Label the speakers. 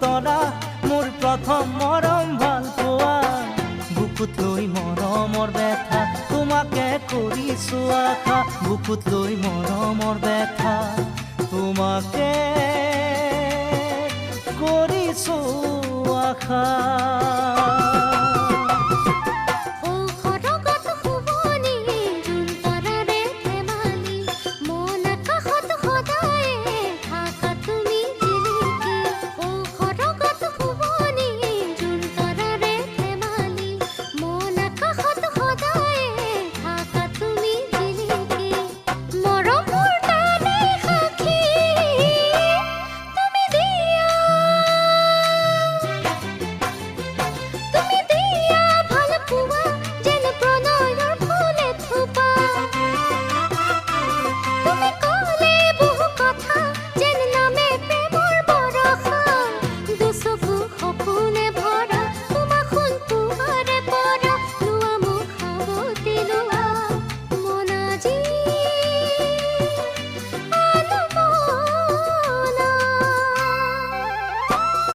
Speaker 1: তৰা মোৰ প্ৰথম মৰম ভাল পোৱা বুকুত লৈ মৰমৰ ব্যথা তোমাকে কৰিছো আশা বুকুত লৈ মৰমৰ ব্যথা তোমাকে কৰিছো আশা